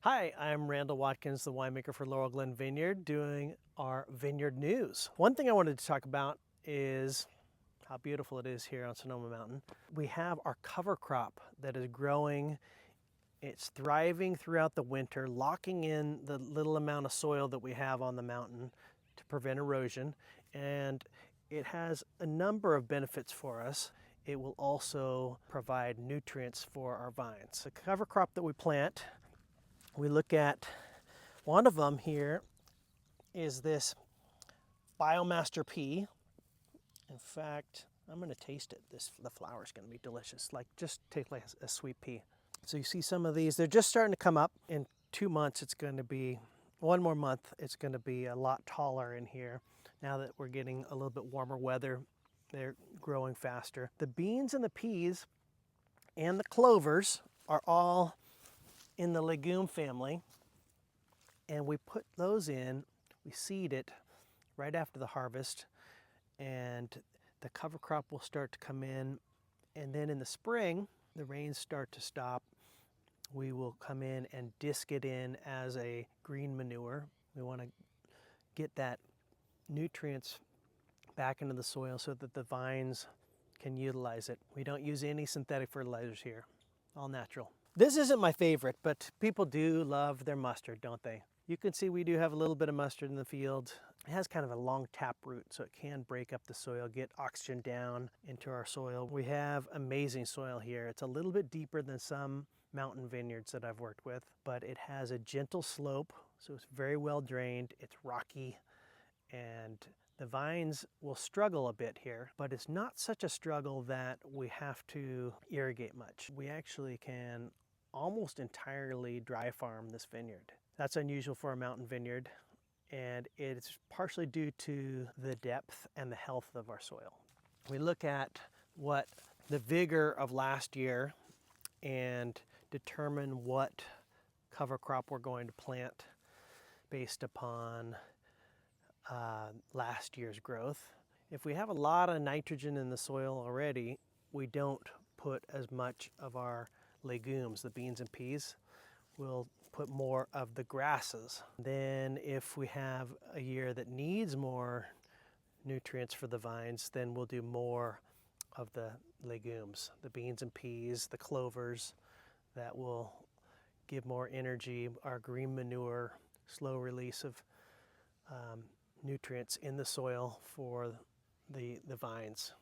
Hi, I'm Randall Watkins, the winemaker for Laurel Glen Vineyard, doing our vineyard news. One thing I wanted to talk about is how beautiful it is here on Sonoma Mountain. We have our cover crop that is growing. It's thriving throughout the winter, locking in the little amount of soil that we have on the mountain to prevent erosion. And it has a number of benefits for us. It will also provide nutrients for our vines. The cover crop that we plant, we look at one of them here is this Biomaster pea. In fact, I'm going to taste it. The flower is going to be delicious. Just take like a sweet pea. So you see some of these, they're just starting to come up. In 2 months, it's going to be, one more month, it's going to be a lot taller in here. Now that we're getting a little bit warmer weather, they're growing faster. The beans and the peas and the clovers are all in the legume family, and we put those in, we seed it right after the harvest, and the cover crop will start to come in. And then in the spring, the rains start to stop, we will come in and disc it in as a green manure. We want to get that nutrients back into the soil so that the vines can utilize it. We don't use any synthetic fertilizers here, all natural. This isn't my favorite, but people do love their mustard, don't they? You can see we do have a little bit of mustard in the field. It has kind of a long tap root, so it can break up the soil, get oxygen down into our soil. We have amazing soil here. It's a little bit deeper than some mountain vineyards that I've worked with, but it has a gentle slope, so it's very well drained. It's rocky, and the vines will struggle a bit here, but it's not such a struggle that we have to irrigate much. We actually can almost entirely dry farm this vineyard. That's unusual for a mountain vineyard, and it's partially due to the depth and the health of our soil. We look at what the vigor of last year and determine what cover crop we're going to plant based upon last year's growth. If we have a lot of nitrogen in the soil already, we don't put as much of our legumes, the beans and peas. We'll put more of the grasses. Then if we have a year that needs more nutrients for the vines, then we'll do more of the legumes, the beans and peas, the clovers, that will give more energy, our green manure, slow release of nutrients in the soil for the vines.